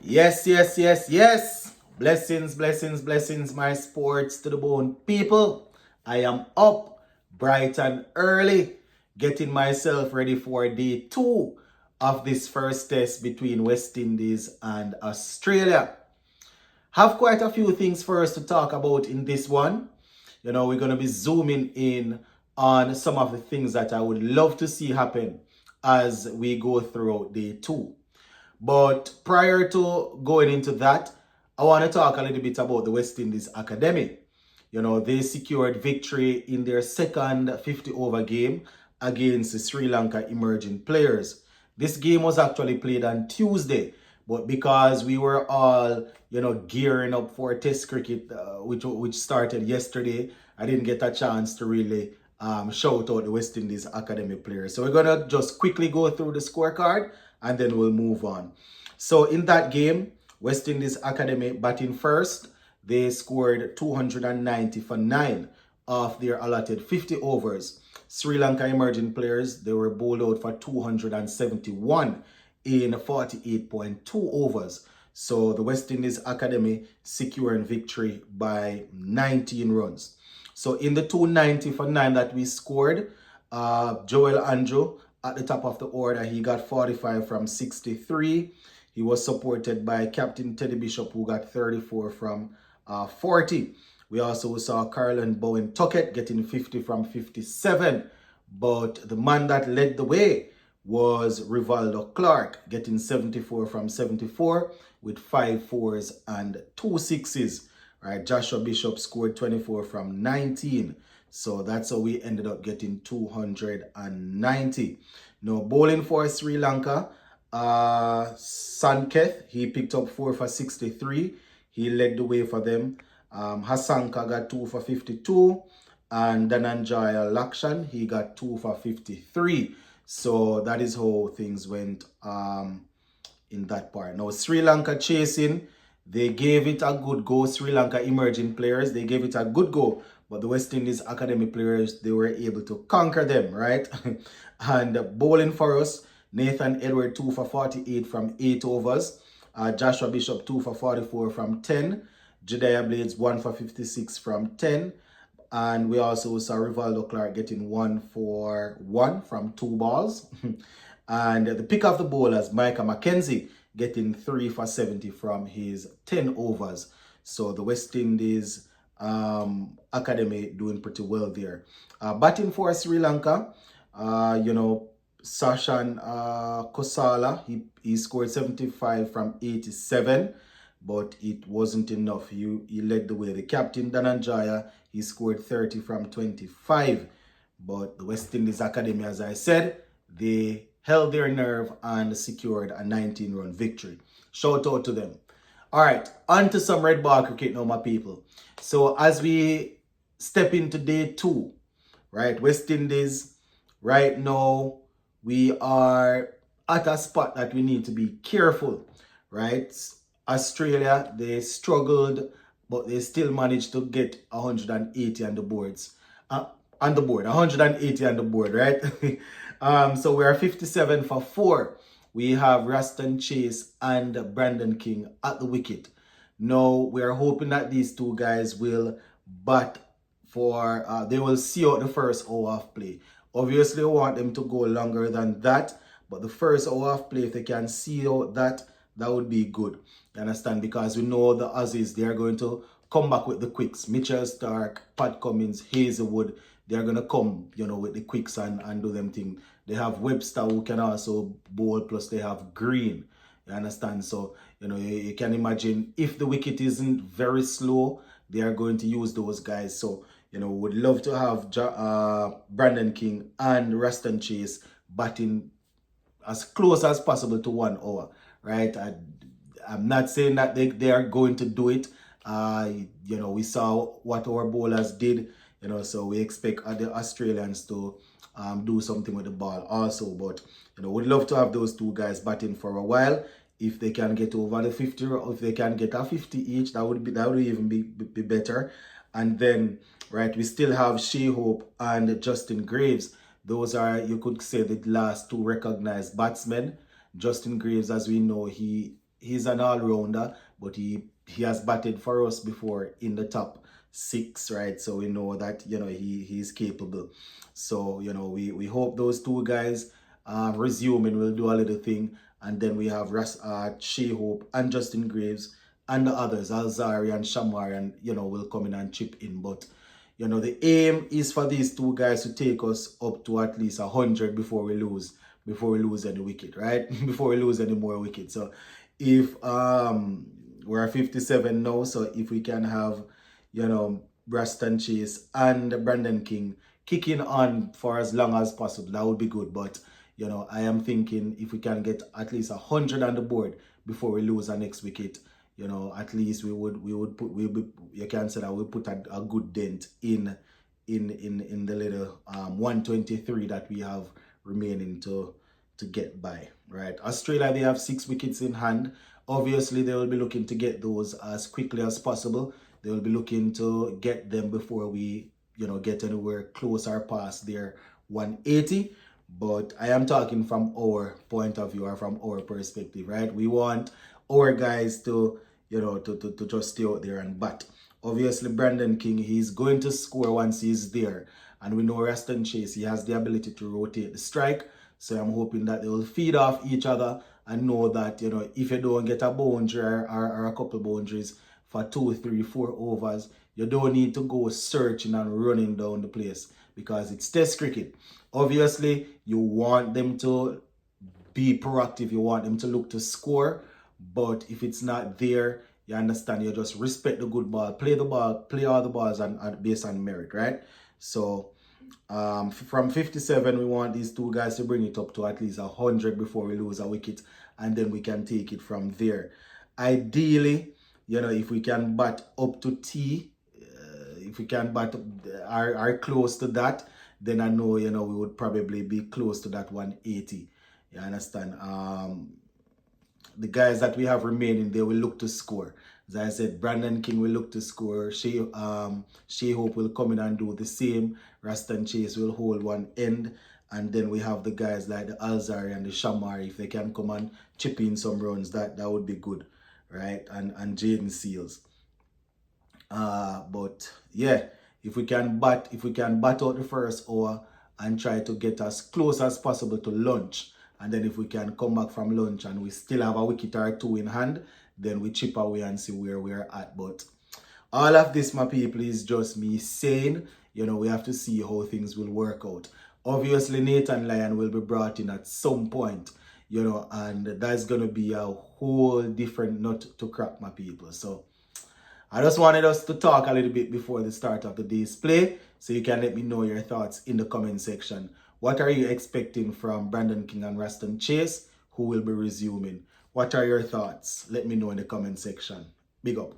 Yes, yes, yes, yes. Blessings, blessings, blessings, my sports to the bone people. I am up bright and early, getting myself ready for day two of this first test between West Indies and Australia. Have quite a few things for us to talk about in this one. We're going to be zooming in on some of the things that I would love to see happen as we go throughout day two. But prior to going into that, I want to talk a little bit about the West Indies Academy. They secured victory in their second 50 over game against the Sri Lanka emerging players. This game was actually played on Tuesday, but because we were all, gearing up for Test cricket, which started yesterday, I didn't get a chance to really shout out the West Indies Academy players. So we're gonna just quickly go through the scorecard and then we'll move on. So in that game, West Indies Academy batting first, they scored 290 for 9 of their allotted 50 overs. Sri Lanka emerging players, they were bowled out for 271 in 48.2 overs. So the West Indies Academy securing victory by 19 runs. So in the 290 for 9 that we scored, Joel Andrew at the top of the order, he got 45 from 63. He was supported by Captain Teddy Bishop, who got 34 from 40. We also saw Carlin Bowen Tuckett getting 50 from 57. But the man that led the way was Rivaldo Clark getting 74 from 74 with 5 fours and 2 sixes. Right, Joshua Bishop scored 24 from 19. So that's how we ended up getting 290. Now, bowling for Sri Lanka, Sanketh, he picked up 4 for 63. He led the way for them. Hasanka got 2 for 52. And Dhananjaya Lakshan, he got 2 for 53. So that is how things went in that part. Now, Sri Lanka chasing, they gave it a good go. Sri Lanka emerging players, they gave it a good go. But the West Indies Academy players, they were able to conquer them, right? And bowling for us, Nathan Edward 2 for 48 from 8 overs. Joshua Bishop 2 for 44 from 10. Jediah Blades 1 for 56 from 10. And we also saw Rivaldo Clark getting 1 for 1 from 2 balls. And the pick of the bowlers, Micah McKenzie, getting 3 for 70 from his 10 overs. So the West Indies Academy doing pretty well there. Batting for Sri Lanka, Sashan Kosala, he scored 75 from 87, but it wasn't enough. He led the way. The captain, Dhananjaya, he scored 30 from 25. But the West Indies Academy, as I said, they held their nerve and secured a 19-run victory. Shout out to them. All right, on to some red ball cricket now, my people. So as we step into day two, right, West Indies, right now, we are at a spot that we need to be careful, right? Australia, they struggled, but they still managed to get 180 on the boards. On the board, 180 on the board, right? So we are 57 for 4. We have Raston Chase and Brandon King at the wicket. Now, we are hoping that these two guys will bat for, they will see out the first hour of play. Obviously, we want them to go longer than that, but the first hour of play, if they can see out that, that would be good. You understand? Because we know the Aussies, they are going to come back with the quicks. Mitchell Stark, Pat Cummins, Hazelwood, they're going to come, with the quicks and do them thing. They have Webster who can also bowl, plus they have Green. You understand? So, you can imagine if the wicket isn't very slow, they are going to use those guys. So, would love to have Brandon King and Raston Chase batting as close as possible to 1 hour, right? I'm not saying that they are going to do it. We saw what our bowlers did, so we expect the Australians to do something with the ball also. But, would love to have those two guys batting for a while. If they can get over the 50, or if they can get a 50 each, that would even be better. And then, right, we still have Shea Hope and Justin Graves. Those are, you could say, the last two recognized batsmen. Justin Graves, as we know, he he's an all-rounder, but he has batted for us before in the top 6, right? So we know that, you know, he's capable. So, you know, we hope those two guys resume and we'll do a little thing. And then we have Shea Hope and Justin Graves and the others, Alzari and Shamar, and, you know, will come in and chip in. But, you know, the aim is for these two guys to take us up to at least 100 before we lose any wicket, right? Before we lose any more wickets. So if we're 57 now, so if we can have, you know, Braston Chase and Brandon King kicking on for as long as possible, that would be good. But, you know, I am thinking if we can get at least 100 on the board before we lose our next wicket, you know, at least you can say that we put a good dent in the little 123 that we have remaining to get by, right? Australia, they have 6 wickets in hand. Obviously, they will be looking to get those as quickly as possible. They will be looking to get them before we, you know, get anywhere close or past their 180. But I am talking from our point of view or from our perspective, right? We want our guys to, you know, to just stay out there and bat. Obviously, Brandon King, he's going to score once he's there. And we know Raston Chase, he has the ability to rotate the strike. So I'm hoping that they will feed off each other and know that, you know, if you don't get a boundary or a couple boundaries for 2, 3, 4 overs, you don't need to go searching and running down the place because it's test cricket. Obviously, you want them to be proactive. You want them to look to score. But if it's not there, you understand, you just respect the good ball, play all the balls and based on merit, right? So from 57, we want these two guys to bring it up to at least 100 before we lose a wicket, and then we can take it from there. Ideally, you know, if we can bat up to T, if we can bat are close to that, then I know, you know, we would probably be close to that 180. You understand? The guys that we have remaining, they will look to score. As I said, Brandon King will look to score. Shea Hope will come in and do the same. Raston Chase will hold one end. And then we have the guys like the Alzari and the Shamar. If they can come and chip in some runs, that would be good, right? And Jaden Seals. But yeah, if we can bat out the first hour and try to get as close as possible to lunch, and then if we can come back from lunch and we still have a wicket or 2 in hand, then we chip away and see where we're at. But all of this, my people, is just me saying, you know, we have to see how things will work out. Obviously, Nathan Lyon will be brought in at some point, you know, and that's going to be a whole different nut to crack, my people. So I just wanted us to talk a little bit before the start of the day's play, so you can let me know your thoughts in the comment section. What are you expecting from Brandon King and Raston Chase, who will be resuming? What are your thoughts? Let me know in the comment section. Big up.